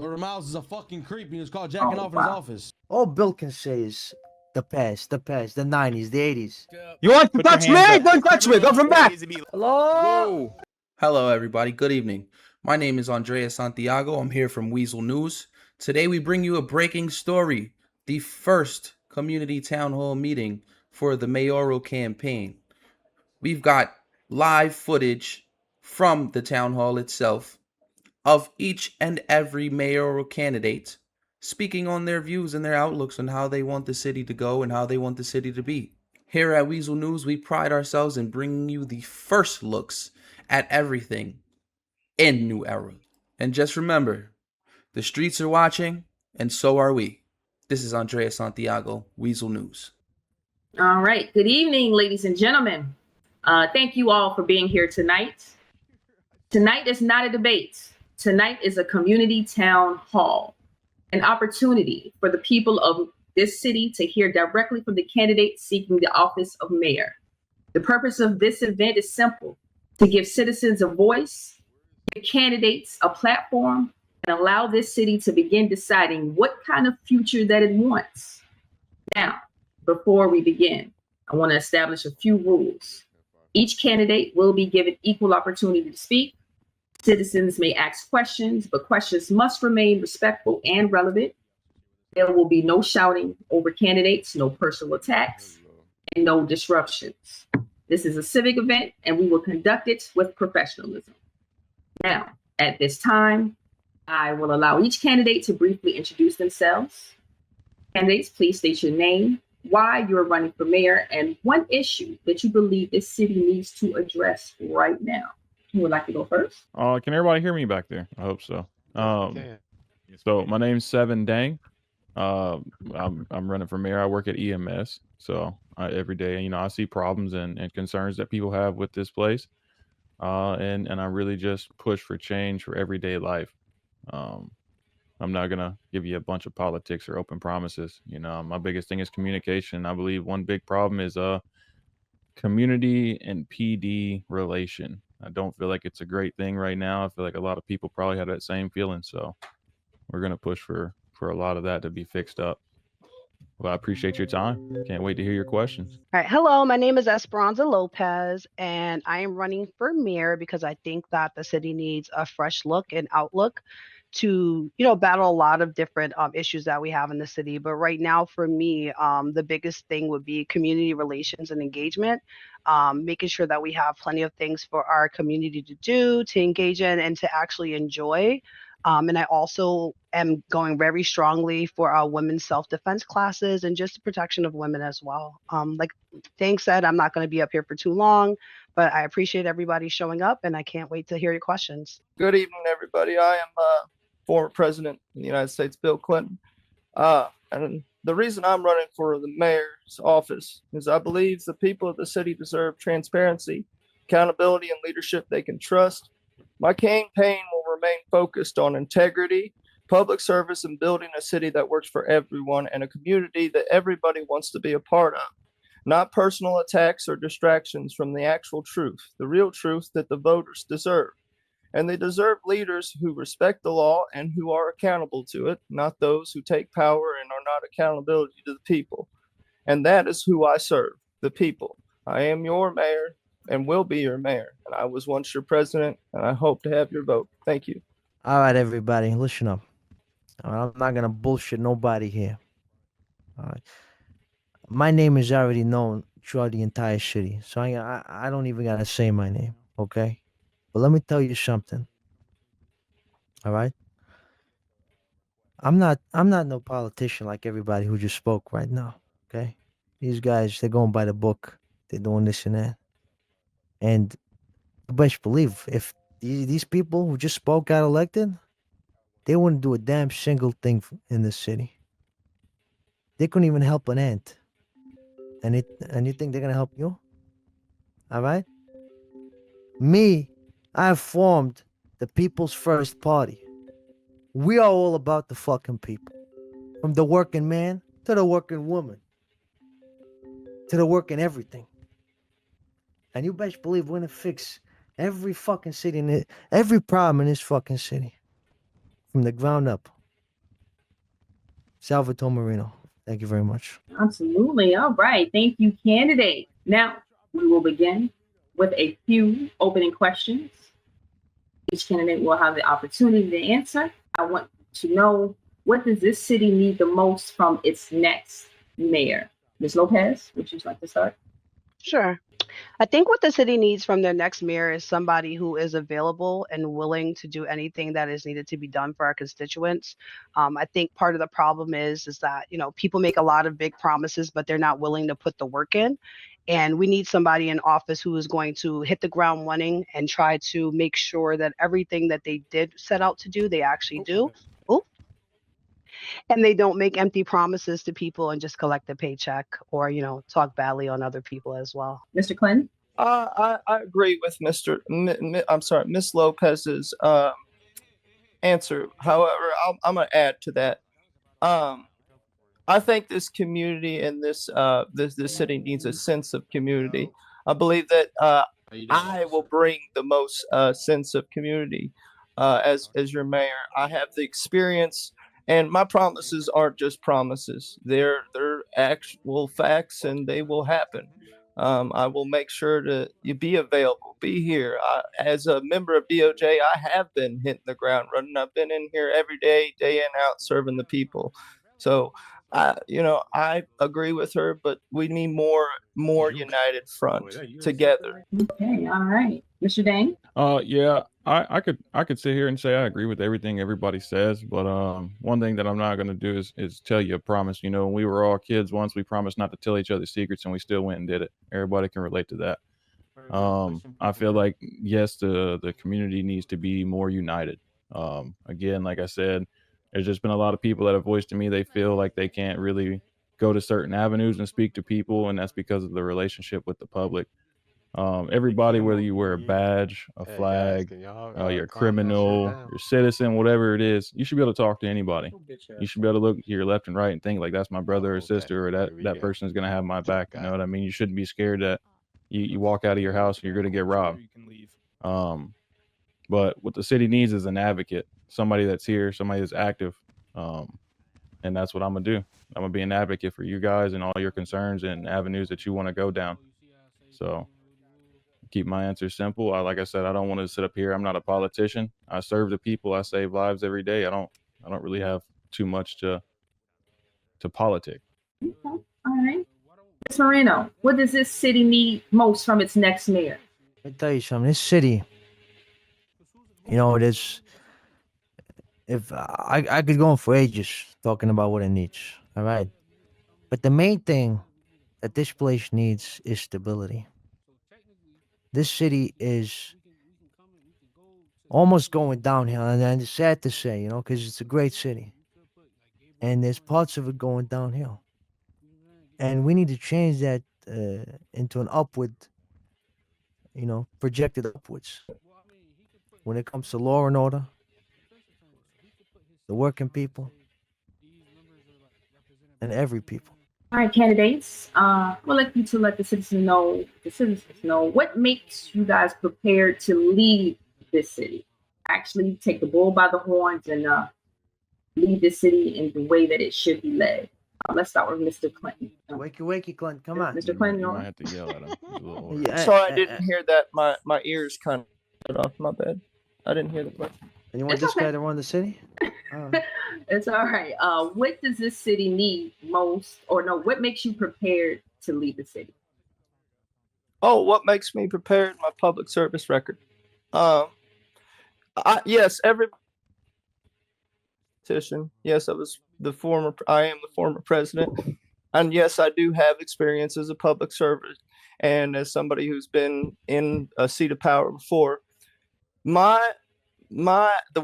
Or Miles is a fucking creep. He was caught jacking off in his office. All Bill can say is the past, the 90s, the 80s. You want to touch me? Don't touch me. Go from back. Hello? Hello, everybody. Good evening. My name is Andrea Santiago. I'm here from Weazel News. Today, we bring you a breaking story, the first community town hall meeting for the mayoral campaign. We've got live footage from the town hall itself of each and every mayoral candidate speaking on their views and their outlooks on how they want the city to go and how they want the city to be. Here at Weazel News, we pride ourselves in bringing you the first looks at everything in New Era. And just remember, the streets are watching, and so are we. This is Andrea Santiago, Weazel News. All right. Good evening, ladies and gentlemen. Thank you all for being here tonight. Tonight is not a debate. Tonight is a community town hall, an opportunity for the people of this city to hear directly from the candidate seeking the office of mayor. The purpose of this event is simple: to give citizens a voice, give candidates a platform, and allow this city to begin deciding what kind of future that it wants. Now, before we begin, I want to establish a few rules. Each candidate will be given equal opportunity to speak. Citizens may ask questions, but questions must remain respectful and relevant. There will be no shouting over candidates, no personal attacks, and no disruptions. This is a civic event, and we will conduct it with professionalism. Now, at this time, I will allow each candidate to briefly introduce themselves. Candidates, please state your name, why you are running for mayor, and one issue that you believe this city needs to address right now. Who would like to go first? Can everybody hear me back there? I hope so. So my name's Seven Dang. I'm running for mayor. I work at EMS, so every day, I see problems and concerns that people have with this place, and I really just push for change for everyday life. I'm not gonna give you a bunch of politics or open promises. My biggest thing is communication. I believe one big problem is community and PD relation. I don't feel like it's a great thing right now. I feel like a lot of people probably have that same feeling. So we're going to push for a lot of that to be fixed up. Well, I appreciate your time. Can't wait to hear your questions. All right. Hello, my name is Esperanza Lopez, and I am running for mayor because I think that the city needs a fresh look and outlook to, battle a lot of different issues that we have in the city. But right now, for me, the biggest thing would be community relations and engagement, making sure that we have plenty of things for our community to do, to engage in, and to actually enjoy. And I also am going very strongly for women's self-defense classes and just the protection of women as well. Like Dang said, I'm not going to be up here for too long, but I appreciate everybody showing up, and I can't wait to hear your questions. Good evening, everybody. I am former president of the United States, Bill Clinton. And the reason I'm running for the mayor's office is I believe the people of the city deserve transparency, accountability, and leadership they can trust. My campaign will remain focused on integrity, public service, and building a city that works for everyone and a community that everybody wants to be a part of. Not personal attacks or distractions from the actual truth, the real truth that the voters deserve. And they deserve leaders who respect the law and who are accountable to it, not those who take power and are not accountable to the people. And that is who I serve, the people. I am your mayor and will be your mayor. And I was once your president, and I hope to have your vote. Thank you. All right, everybody, listen up. I'm not going to bullshit nobody here. All right. My name is already known throughout the entire city, so I don't even got to say my name, okay? But let me tell you something. All right? I'm not no politician like everybody who just spoke right now, okay? These guys, they're going by the book. They're doing this and that. And you best believe if these people who just spoke got elected, they wouldn't do a damn single thing in this city. They couldn't even help an ant. And you think they're gonna help you? All right? Me, I formed the People's First Party. We are all about the fucking people. From the working man to the working woman. To the working everything. And you best believe we're gonna fix every fucking city, every problem in this fucking city. from the ground up. Salvatore Marino. Thank you very much. Absolutely. All right. Thank you, candidate. Now, we will begin with a few opening questions. Each candidate will have the opportunity to answer. I want to know, what does this city need the most from its next mayor? Ms. Lopez, would you like to start? Sure. I think what the city needs from their next mayor is somebody who is available and willing to do anything that is needed to be done for our constituents. I think part of the problem is that, you know, people make a lot of big promises, but they're not willing to put the work in. And we need somebody in office who is going to hit the ground running and try to make sure that everything that they did set out to do, they actually do. Ooh. And they don't make empty promises to people and just collect a paycheck or, you know, talk badly on other people as well. Mr. Clinton? I agree with Miss Lopez's answer. However, I'm gonna add to that. I think this community and this city needs a sense of community. I believe that I will bring the most sense of community as your mayor. I have the experience, and my promises aren't just promises. They're actual facts, and they will happen. I will make sure to be available, be here. As a member of DOJ, I have been hitting the ground running. I've been in here every day, day in, out, serving the people. So, I agree with her, but we need more united front together. Okay, all right. Mr. Dane? Yeah, I could sit here and say I agree with everything everybody says, but one thing that I'm not gonna do is tell you a promise. You know, when we were all kids once, we promised not to tell each other secrets, and we still went and did it. Everybody can relate to that. I feel like yes, the community needs to be more united. Again, like I said, there's just been a lot of people that have voiced to me they feel like they can't really go to certain avenues and speak to people, and that's because of the relationship with the public. Everybody, whether you wear a badge, a flag, you're a criminal, you're a citizen, whatever it is, you should be able to talk to anybody. You should be able to look to your left and right and think like that's my brother or sister, or that person is going to have my back. You know what I mean? You shouldn't be scared that you walk out of your house and you're going to get robbed. But what the city needs is an advocate, somebody that's here, somebody that's active. And that's what I'm going to do. I'm going to be an advocate for you guys and all your concerns and avenues that you want to go down. So keep my answer simple. Like I said, I don't want to sit up here. I'm not a politician. I serve the people. I save lives every day. I don't really have too much to politic. Okay, all right. Ms. Marino, what does this city need most from its next mayor? Let me tell you something. This city, you know, it is. If I could go on for ages talking about what it needs, all right. But the main thing that this place needs is stability. This city is almost going downhill, and it's sad to say, you know, because it's a great city, and there's parts of it going downhill, and we need to change that into an upward, you know, projected upwards. When it comes to law and order, the working people, and every people. All right, candidates. We'd like you to let the citizens know what makes you guys prepared to lead this city. Actually, take the bull by the horns and lead this city in the way that it should be led. Let's start with Mr. Clinton. Wakey, Clinton, come on. Mr. Clinton, You might have to yell at him. He's a little older. Yeah, Sorry, I didn't hear that. My ears kind of cut off. My bad. I didn't hear the question. And you want It's this okay. guy to run the city? It's all right. What does this city need most, or no, what makes you prepared to lead the city? Oh, what makes me prepared? My public service record. Yes, every politician. Yes, I am the former president, and yes, I do have experience as a public servant and as somebody who's been in a seat of power before.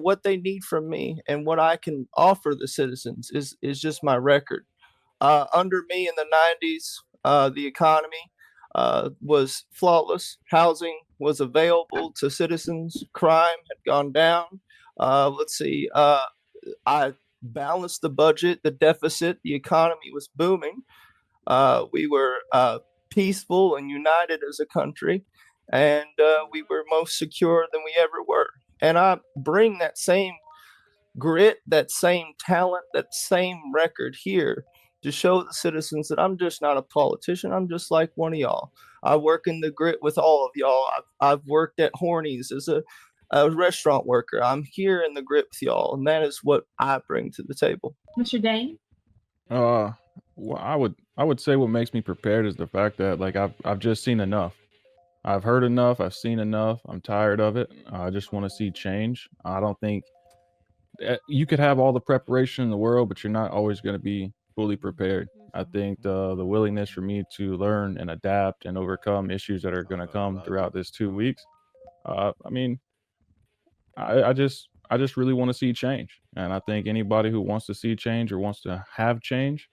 What they need from me and what I can offer the citizens is just my record. Under me in the 90s, the economy was flawless. Housing was available to citizens. Crime had gone down. I balanced the budget, the deficit. The economy was booming. We were peaceful and united as a country, and we were most secure than we ever were. And I bring that same grit, that same talent, that same record here to show the citizens that I'm just not a politician. I'm just like one of y'all. I work in the grit with all of y'all. I've worked at Hornies as a restaurant worker. I'm here in the grit with y'all, and that is what I bring to the table. Mr. Dane? Well, I would say what makes me prepared is the fact that like I've just seen enough. I've heard enough. I've seen enough. I'm tired of it. I just want to see change. I don't think you could have all the preparation in the world, but you're not always going to be fully prepared. I think the willingness for me to learn and adapt and overcome issues that are going to come throughout this 2 weeks. I mean, I just really want to see change, and I think anybody who wants to see change or wants to have change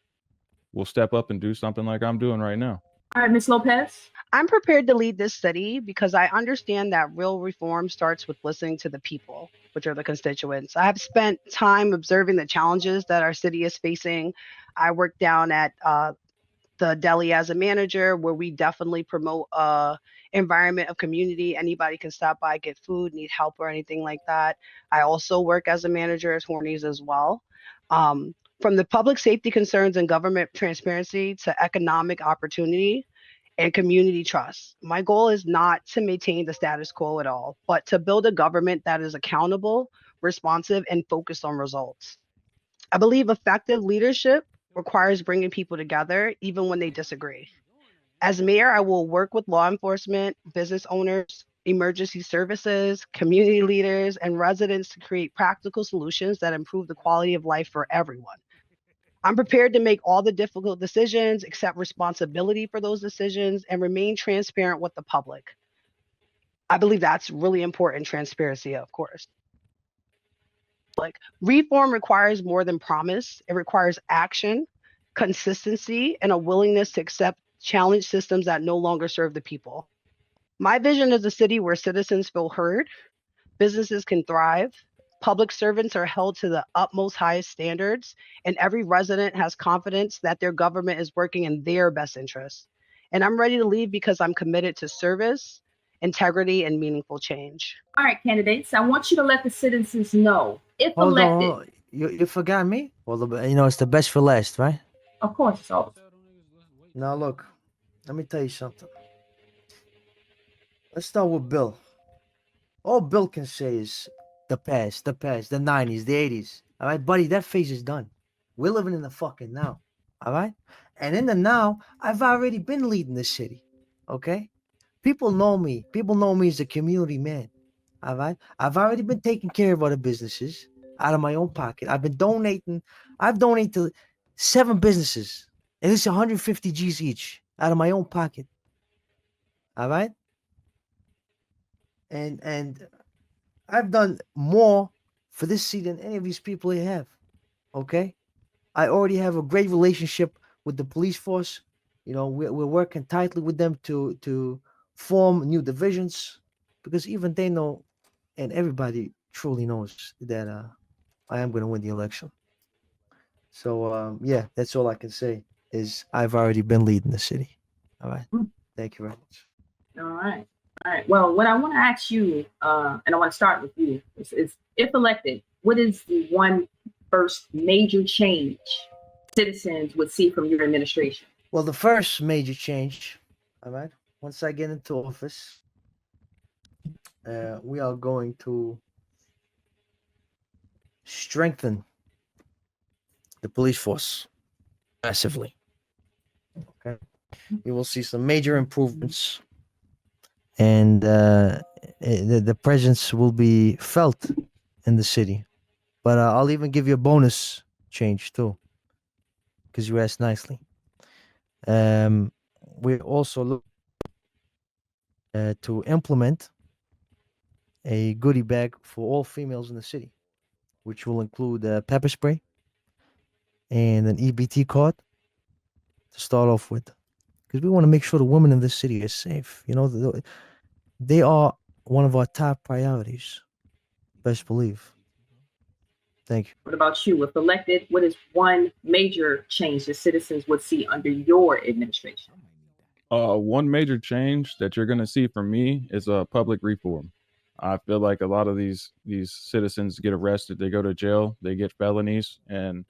will step up and do something like I'm doing right now. All right, Ms. Lopez? I'm prepared to lead this city because I understand that real reform starts with listening to the people, which are the constituents. I have spent time observing the challenges that our city is facing. I work down at the deli as a manager, where we definitely promote a environment of community. Anybody can stop by, get food, need help or anything like that. I also work as a manager at Hornies as well. From the public safety concerns and government transparency to economic opportunity and community trust. My goal is not to maintain the status quo at all, but to build a government that is accountable, responsive, and focused on results. I believe effective leadership requires bringing people together, even when they disagree. As mayor, I will work with law enforcement, business owners, emergency services, community leaders, and residents to create practical solutions that improve the quality of life for everyone. I'm prepared to make all the difficult decisions, accept responsibility for those decisions, and remain transparent with the public. I believe that's really important, transparency, of course. Like, reform requires more than promise. It requires action, consistency, and a willingness to accept challenge systems that no longer serve the people. My vision is a city where citizens feel heard, businesses can thrive, public servants are held to the utmost highest standards, and every resident has confidence that their government is working in their best interests. And I'm ready to leave because I'm committed to service, integrity, and meaningful change. All right, candidates, I want you to let the citizens know, if Hold elected, on. You forgot me? Well, it's the best for last, right? of course, it's always. Now, look, let me tell you something. Let's start with Bill. All Bill can say is the past, the 90s, the 80s. All right, buddy, that phase is done. We're living in the fucking now. All right? And in the now, I've already been leading the city. Okay? People know me. People know me as a community man. All right? I've already been taking care of other businesses out of my own pocket. I've donated to 7 businesses. And it's 150 G's each out of my own pocket. All right? And I've done more for this city than any of these people here have. Okay? I already have a great relationship with the police force. You know, we're working tightly with them to form new divisions, because even they know, and everybody truly knows, that I am going to win the election. So yeah, that's all I can say is I've already been leading the city. All right. Thank you very much. All right. All right. Well, what I want to ask you, and I want to start with you, is if elected, what is the one first major change citizens would see from your administration? Well, the first major change, all right, once I get into office, we are going to strengthen the police force massively. Okay. You will see some major improvements, and the presence will be felt in the city. But I'll even give you a bonus change too, because you asked nicely. We also look to implement a goodie bag for all females in the city, which will include pepper spray and an EBT card to start off with, because we want to make sure the women in this city are safe. You know, they are one of our top priorities. Best believe. Thank you. What about you? If elected, what is one major change that citizens would see under your administration? One major change that you're going to see from me is public reform. I feel like a lot of these citizens get arrested, they go to jail, they get felonies, and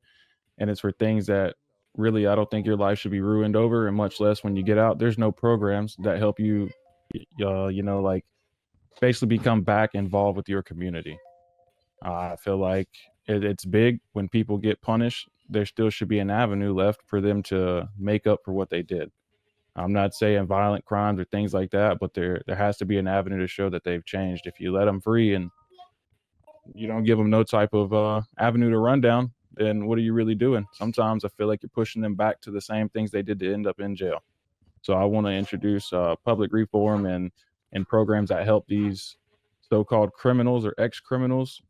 it's for things that really I don't think your life should be ruined over, and much less when you get out. There's no programs that help you, like basically become back involved with your community. I feel like it's big when people get punished. There still should be an avenue left for them to make up for what they did. I'm not saying violent crimes or things like that, but there has to be an avenue to show that they've changed. If you let them free and you don't give them no type of avenue to run down, then what are you really doing? Sometimes I feel like you're pushing them back to the same things they did to end up in jail. So I want to introduce public reform and programs that help these so-called criminals or ex-criminals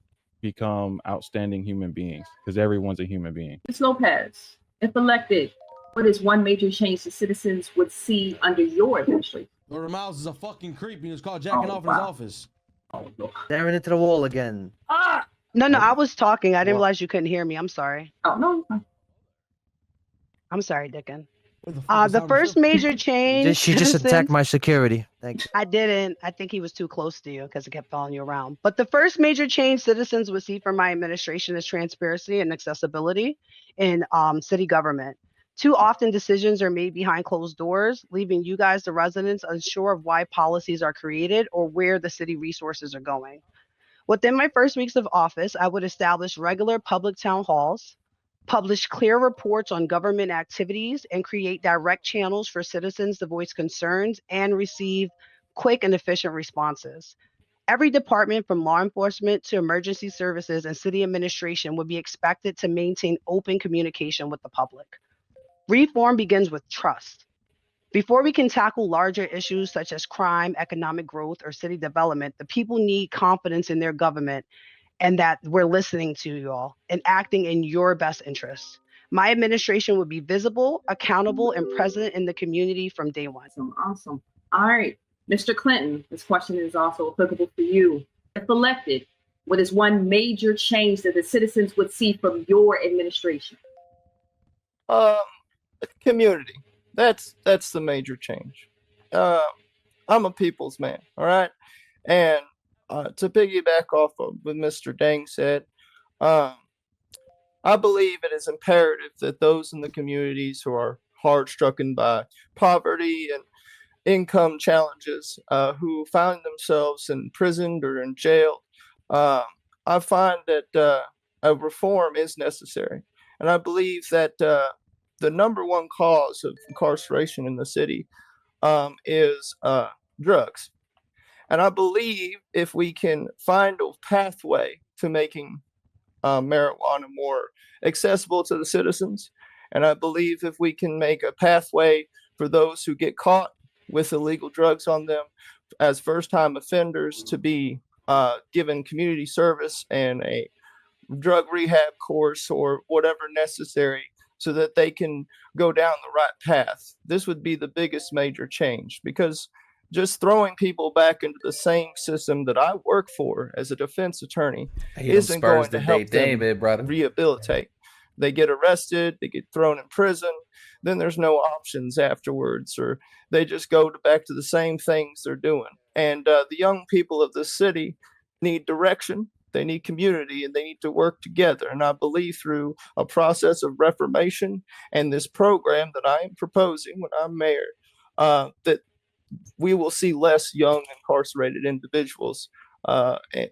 become outstanding human beings, because everyone's a human being. Ms. Lopez, if elected, what is one major change the citizens would see under your administration? Lord Miles is a fucking creep. He was caught jacking off in his office. Staring into the wall again. No, I was talking. I didn't What? realize you couldn't hear me. I'm sorry. Oh, no. I'm sorry, Dickon. What the fuck is The wrong with first you? major change. She just attacked citizens- my security. Thank you. I didn't. I think he was too close to you because he kept following you around. But the first major change citizens would see from my administration is transparency and accessibility in city government. Too often decisions are made behind closed doors, leaving you guys, the residents, unsure of why policies are created or where the city resources are going. Within my first weeks of office, I would establish regular public town halls, publish clear reports on government activities, and create direct channels for citizens to voice concerns and receive quick and efficient responses. Every department from law enforcement to emergency services and city administration would be expected to maintain open communication with the public. Reform begins with trust. Before we can tackle larger issues such as crime, economic growth, or city development, the people need confidence in their government and that we're listening to you all and acting in your best interests. My administration would be visible, accountable, and present in the community from day one. Awesome. All right. Mr. Clinton, this question is also applicable for you. If elected, what is one major change that the citizens would see from your administration? Community. That's the major change. I'm a people's man, all right? And to piggyback off of what Mr. Dang said, I believe it is imperative that those in the communities who are hard stricken by poverty and income challenges, who find themselves imprisoned or in jail, I find that a reform is necessary. And I believe that the number one cause of incarceration in the city is drugs. And I believe if we can find a pathway to making marijuana more accessible to the citizens, and I believe if we can make a pathway for those who get caught with illegal drugs on them as first-time offenders to be given community service and a drug rehab course or whatever necessary so that they can go down the right path. This would be the biggest major change, because just throwing people back into the same system that I work for as a defense attorney isn't going to help them rehabilitate. They get arrested, they get thrown in prison, then there's no options afterwards, or they just go back to the same things they're doing. And the young people of the city need direction, they need community, and they need to work together. And I believe through a process of reformation and this program that I am proposing when I'm mayor, that we will see less young incarcerated individuals in the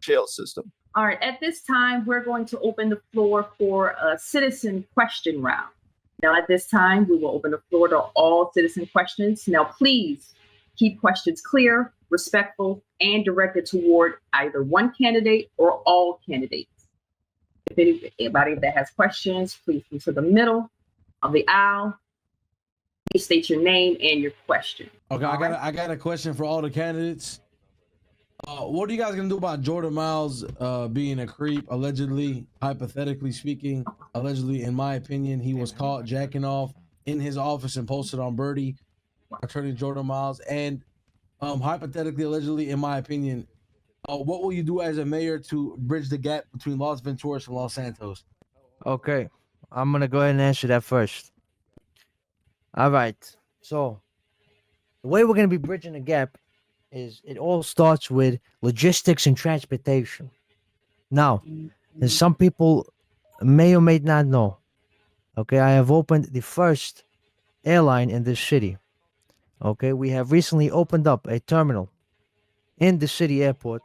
jail system. All right. At this time, we're going to open the floor for a citizen question round. Now, at this time, we will open the floor to all citizen questions. Now, please keep questions clear, respectful, and directed toward either one candidate or all candidates. If anybody that has questions, please come to the middle of the aisle. Please state your name and your question. Okay, I got a question for all the candidates. What are you guys gonna do about Jordan Miles being a creep? Allegedly, hypothetically speaking, allegedly, in my opinion, he was caught jacking off in his office and posted on Birdie, attorney Jordan Miles. And hypothetically, allegedly, in my opinion, what will you do as a mayor to bridge the gap between Los Venturas and Los Santos? Okay, I'm gonna go ahead and answer that first. All right. So the way we're gonna be bridging the gap is it all starts with logistics and transportation. Now, and some people may or may not know. Okay, I have opened the first airline in this city. Okay, we have recently opened up a terminal in the city airport,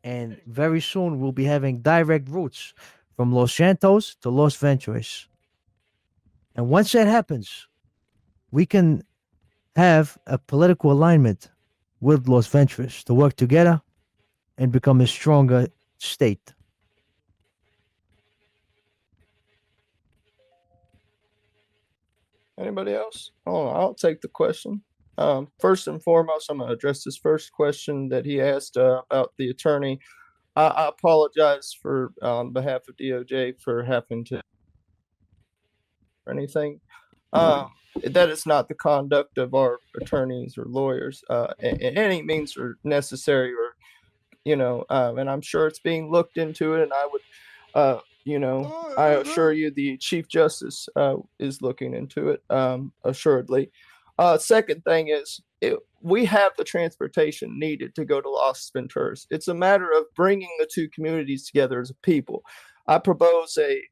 and very soon we'll be having direct routes from Los Santos to Los Venturas. And once that happens, we can have a political alignment with Los Venturas to work together and become a stronger state. Anybody else? Oh, I'll take the question. First and foremost, I'm going to address this first question that he asked about the attorney. I apologize for, on behalf of DOJ, for having to or anything. That is not the conduct of our attorneys or lawyers. Any means are necessary, or and I'm sure it's being looked into it. And I would, I assure you, the Chief Justice is looking into it, assuredly. Second thing is, we have the transportation needed to go to Los Venturas. It's a matter of bringing the two communities together as a people. I propose a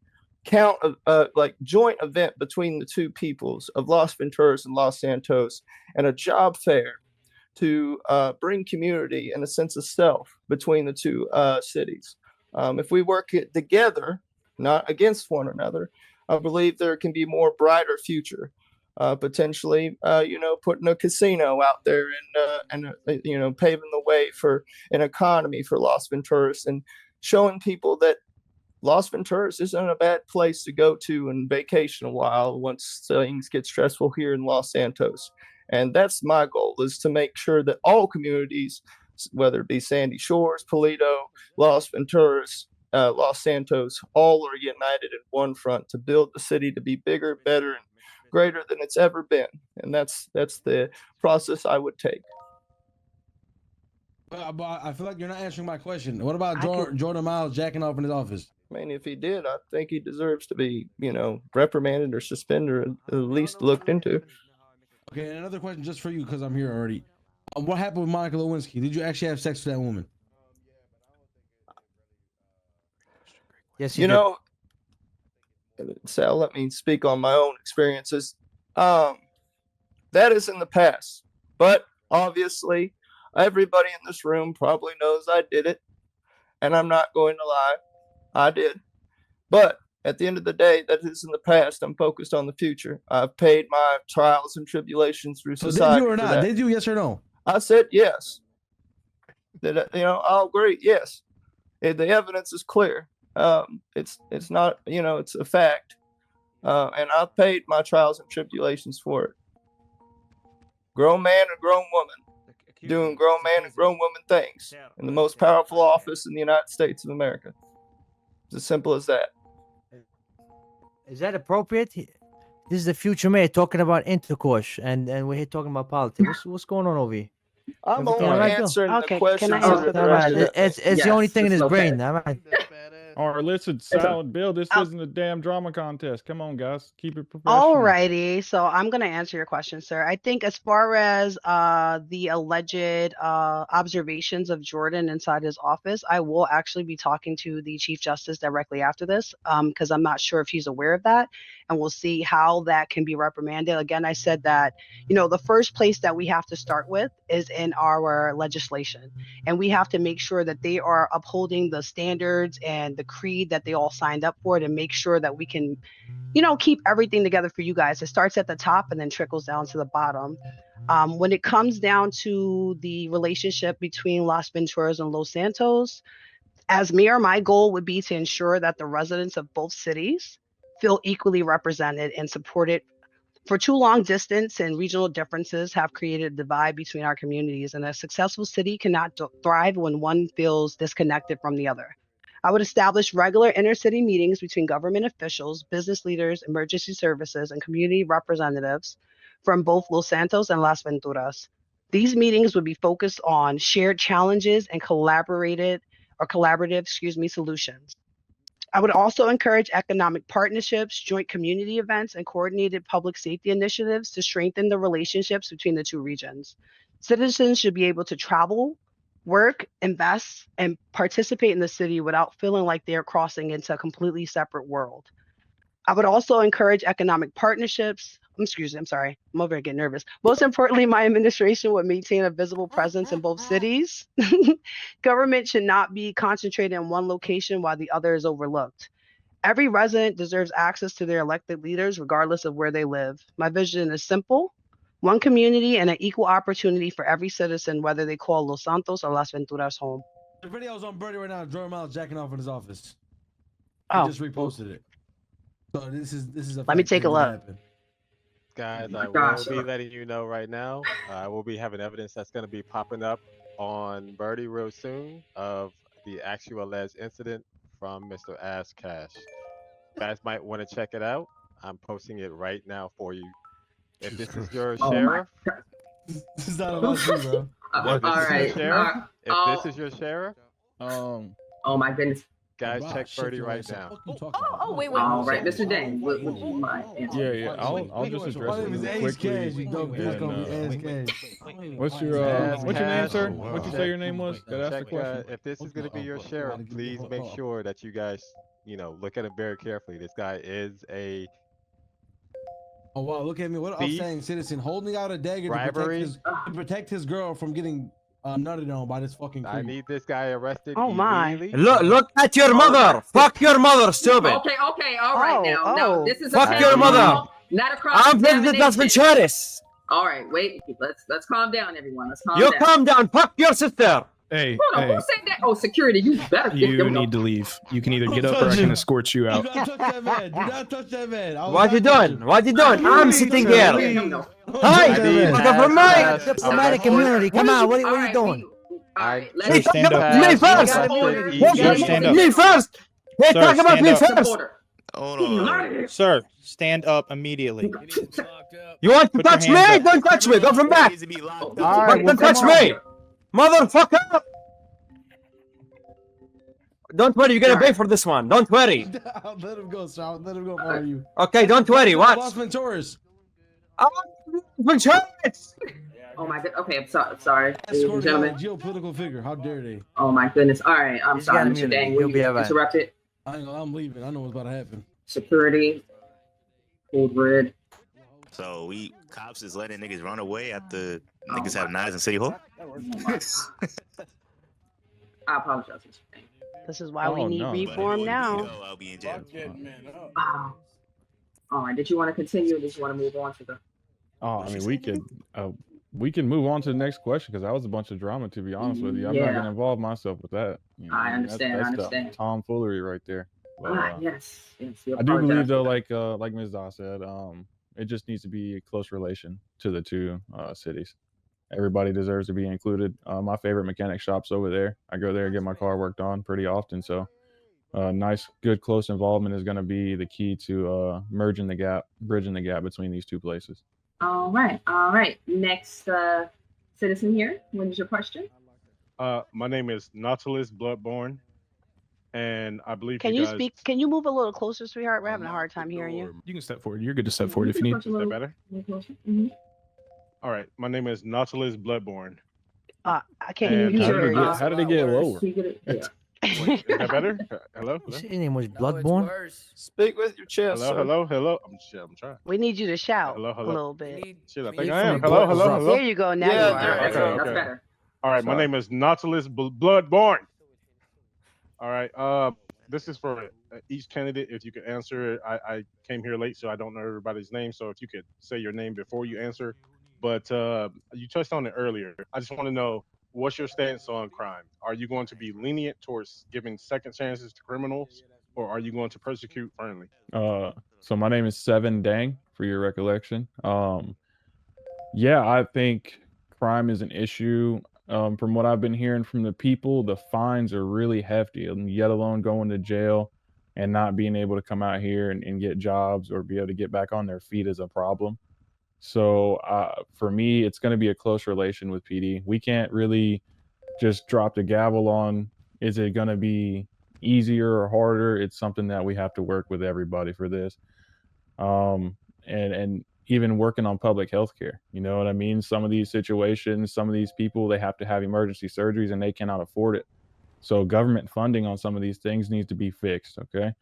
joint event between the two peoples of Los Venturas and Los Santos, and a job fair to bring community and a sense of self between the two cities. If we work it together, not against one another, I believe there can be more brighter future. Potentially, putting a casino out there and paving the way for an economy for Los Venturas, and showing people that Los Venturas isn't a bad place to go to and vacation a while once things get stressful here in Los Santos. And that's my goal, is to make sure that all communities, whether it be Sandy Shores, Paleto, Los Venturas, Los Santos, all are united in one front to build the city to be bigger, better, and greater than it's ever been. And that's the process I would take. But I feel like you're not answering my question. What about I can- Jordan Miles jacking off in his office? I mean, if he did, I think he deserves to be, reprimanded or suspended, or at least looked into. Okay, and another question just for you, because I'm here already. What happened with Monica Lewinsky? Did you actually have sex with that woman? Yes, he did. Sal, let me speak on my own experiences. That is in the past, but obviously everybody in this room probably knows I did it, and I'm not going to lie, I did. But at the end of the day, that is in the past. I'm focused on the future. I've paid my trials and tribulations through So society. did you or for not? that. Did you? Yes or no? I said yes. I'll agree. Yes, the evidence is clear. It's not, it's a fact. And I've paid my trials and tribulations for it. Grown man and grown woman doing grown man and grown woman things in the most powerful office in the United States of America. It's as simple as that. Is that appropriate? This is the future mayor talking about intercourse, and we're here talking about politics. What's going on over here? I'm Everything only all right, Bill? answering Okay, the can questions I that answer are the directed question? at me. It's the only Yes, thing in it's his okay. brain. All right. All right, listen, Salad Bill, this isn't a damn drama contest. Come on, guys. Keep it professional. Alrighty, so I'm gonna answer your question, sir. I think as far as the alleged observations of Jordan inside his office, I will actually be talking to the Chief Justice directly after this, because I'm not sure if he's aware of that, and we'll see how that can be reprimanded. Again, I said that, the first place that we have to start with is in our legislation, and we have to make sure that they are upholding the standards and the creed that they all signed up for, to make sure that we can keep everything together for you guys. It starts at the top and then trickles down to the bottom. When it comes down to the relationship between Las Venturas and Los Santos, as mayor, my goal would be to ensure that the residents of both cities feel equally represented and supported. For too long, distance and regional differences have created a divide between our communities, and a successful city cannot thrive when one feels disconnected from the other. I would establish regular intercity meetings between government officials, business leaders, emergency services, and community representatives from both Los Santos and Las Venturas. These meetings would be focused on shared challenges and collaborative solutions. I would also encourage economic partnerships, joint community events, and coordinated public safety initiatives to strengthen the relationships between the two regions. Citizens should be able to travel, work, invest, and participate in the city without feeling like they're crossing into a completely separate world. I would also encourage economic partnerships. I'm sorry. I'm over here getting nervous. Most importantly, my administration would maintain a visible presence in both cities. Government should not be concentrated in one location while the other is overlooked. Every resident deserves access to their elected leaders, regardless of where they live. My vision is simple: one community and an equal opportunity for every citizen, whether they call Los Santos or Las Venturas home. The video's on Birdie right now. Jordan Miles jacking off in his office. He Oh, just reposted it. So this is a let me fact take that a did look. happen. Guys, my I will gosh. be letting you know right now. I will be having evidence that's going to be popping up on Birdie real soon of the actual alleged incident from Mr. Ass Cash. You guys might want to check it out. I'm posting it right now for you. If this is your Oh my sheriff, God. This is not about you, bro. if this All is your right. sheriff, if oh, this is your sheriff, oh my goodness. guys, Rob, check shut Birdie your right ass up. now. Fuck you talking about? wait, wait, All wait, right, wait, Mr. Dang. Yeah, I'll just address My it name is real Ace quickly. Cash, you dope. This and, gonna be Ace Cash. What's your Ass what's your name, Cash. sir? What'd you say your name was? That asked the Check, question. if this is going to be your sheriff, please make sure that you guys, look at him very carefully. This guy is a Oh wow, look at me. What an Thief. upstanding citizen holding out a dagger Bribery. to protect his girl from getting nutted on by this fucking I creep. need this guy arrested Oh, my. immediately. Look at your mother. Fuck your mother, stupid. Okay, all right now. Oh, Now oh. this is a Fuck town your mother. hall, not a I'm President Las cross-examination. Venturas. All right, wait. Let's calm down, everyone. Let's calm You down. calm down. Fuck your sister. Hey, Hold on, who said that? Oh, security. You better get you them. need to leave. You can either Don't get up or touch I can him. escort you Do out. not touch that man. Do not touch that man. I will What you not touch doing? him. What you doing? I'm sitting Please. here. Him, no. Don't Hi, touch that man. fuck up from mine. Diplomatic community. Come on. What are you doing? All right, Hey, let's talk stand about up. me Stand first. up. Hey, Sir, stand up. me first. Hey, Sir, talk about stand me up. first. Supporter. Hold on. Sir, stand up immediately. You want to Put your touch me? hands up. Don't touch me. Go from back. All right, don't touch me. Motherfucker. Don't worry. You're gonna pay for this one. Don't worry. I'll let him go, sir. I'll let him go for you. Okay, don't worry. Los What? Venturas. Venturas. Oh my god. Okay, I'm sorry, ladies and Escorting out a gentlemen. geopolitical figure. How dare they? Oh my goodness. All right, I'm He's sorry, got Mr. immunity. Dang. He'll We be all right. interrupted. I'm leaving. I know what's about to happen. Security. Cold red. So we cops is letting niggas run away after niggas have knives in City Hall? I apologize, Mr. Dang. This is why we Oh, need no. reform now. I'll be in jail. Wow. All right. Did you want to continue? Or did you want to move on to the? Oh, I mean, we can move on to the next question because that was a bunch of drama. To be honest with you, I'm not Yeah. gonna involve myself with that. You know, I mean, understand, I That's understand. tomfoolery right there. But, Yes. We I do apologize believe though, for like Ms. Daw said, it just needs to be a close relation to the two cities. Everybody deserves to be included. My favorite mechanic shop's over there. I go there and get my car worked on pretty often. So, nice, good, close involvement is going to be the key to bridging the gap between these two places. All right. Next citizen here. What is your question? My name is Nautilus Bloodborne, and I believe Can you you guys... speak? Can you move a little closer, sweetheart? We're having a hard time hearing you. You can step forward. You're good to step forward if you need. Is that better? Mm-hmm. All right. My name is Nautilus Bloodborne. I can't hear And you. How did it get lower? Is that better? Hello? You said your name was Bloodborne? Speak with your chest. Hello? sir. Hello? I'm trying. We need you to shout Hello? a little bit. Shit, I need think I am. some Hello? buttons There you go. Now Yeah, you are. there- That's Okay. better. All right. My name is Nautilus Bloodborne. All right. This is for each candidate. If you could answer, I came here late, so I don't know everybody's name. So if you could say your name before you answer. But you touched on it earlier. I just want to know, what's your stance on crime? Are you going to be lenient towards giving second chances to criminals, or are you going to persecute firmly? So my name is Seven Dang, for your recollection. Yeah, I think crime is an issue. From what I've been hearing from the people, the fines are really hefty, and yet alone going to jail and not being able to come out here and get jobs or be able to get back on their feet is a problem. So for me, it's going to be a close relation with PD. We can't really just drop the gavel on, is it going to be easier or harder? It's something that we have to work with everybody for this. And even working on public health care. You know what I mean? Some of these situations, some of these people, they have to have emergency surgeries and they cannot afford it. So government funding on some of these things needs to be fixed. Okay.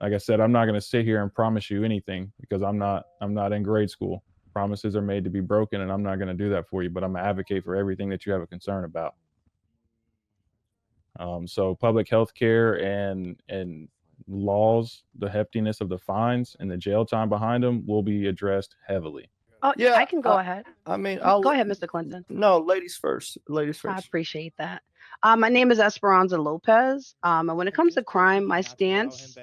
Like I said, I'm not going to sit here and promise you anything because I'm not in grade school. Promises are made to be broken, and I'm not going to do that for you, but I'm going to advocate for everything that you have a concern about. So public health care and laws, the heftiness of the fines and the jail time behind them will be addressed heavily. Oh, Yeah, I can go ahead. I mean, I'll Go ahead, Mr. Clinton. No, ladies first. Ladies I first. appreciate that. My name is Esperanza Lopez. And when it comes to crime, my stance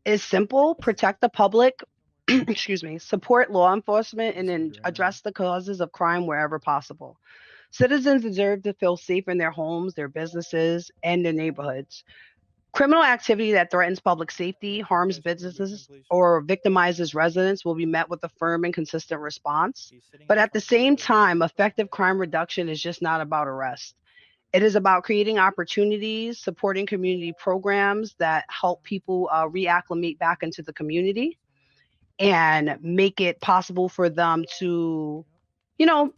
is simple: protect the public, excuse me, support law enforcement, and then address the causes of crime wherever possible. Citizens deserve to feel safe in their homes, their businesses, and their neighborhoods. Criminal activity that threatens public safety, harms businesses, or victimizes residents will be met with a firm and consistent response. But at the same time, effective crime reduction is just not about arrest. It is about creating opportunities, supporting community programs that help people reacclimate back into the community and make it possible for them to, you know,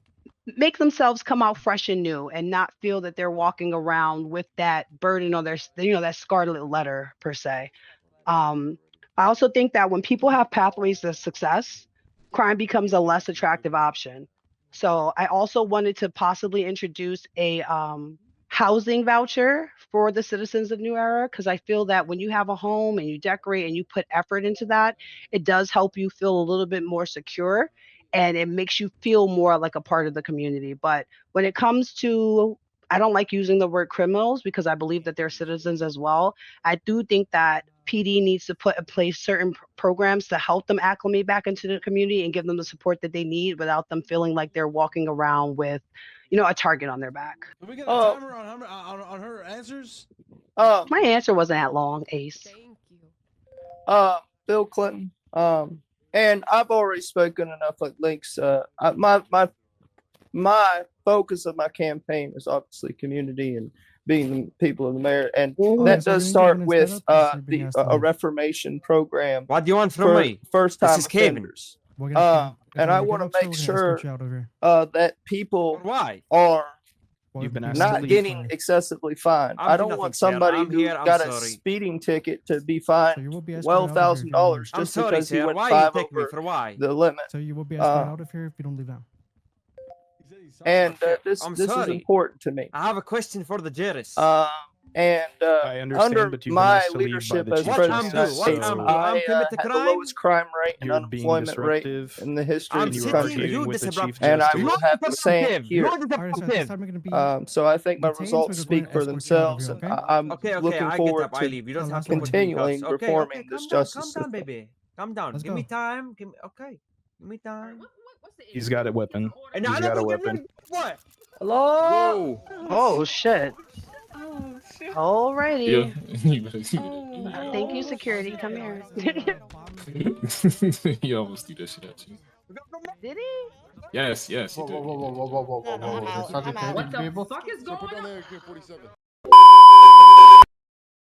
make themselves come out fresh and new and not feel that they're walking around with that burden on their, that scarlet letter per se. I also think that when people have pathways to success, crime becomes a less attractive option. So I also wanted to possibly introduce a housing voucher for the citizens of New Era, because I feel that when you have a home and you decorate and you put effort into that, it does help you feel a little bit more secure and it makes you feel more like a part of the community. But when it comes to, I don't like using the word criminals because I believe that they're citizens as well. I do think that PD needs to put in place certain programs to help them acclimate back into the community and give them the support that they need without them feeling like they're walking around with, a target on their back. Can we get a timer on her answers? My answer wasn't that long, Ace. Bill Clinton. And I've already spoken enough at links. My focus of my campaign is obviously community and being the people of the mayor, and that does start with a reformation program. What do you want from me? First time This is Kevin. offenders. And I want to make sure that people are not getting excessively fined. I don't want somebody who got a speeding ticket to be fined $12,000 just because he went 5 over the limit. So you will be escorted out of here if you don't leave now. And this is important to me. I have a question for the jurist. I understand, under but you've been my asked to leave by leadership the as chief president of the justice, United States, so- I commit the had the crime? lowest crime rate and You're being unemployment rate disruptive. in the history I'm of the sitting country. you with the disrupt- chief And I justice. will have the same here. You're disruptive. So I think my Detains, results we're speak going to for escort you out of themselves, here, and okay? I'm Okay, looking I get forward up. I to leave. You don't So have to last one. continuing Okay, reforming okay, this calm justice down, system. baby. Calm down. Let's Give me go. time. Okay. Give me time. He's got a weapon. And He's I got a don't weapon. what? Hello? Oh, shit. Alrighty. Yeah. Thank you, security. Come here. He almost threw that shit at you. Did he? Yes, he did. What the fuck is going on?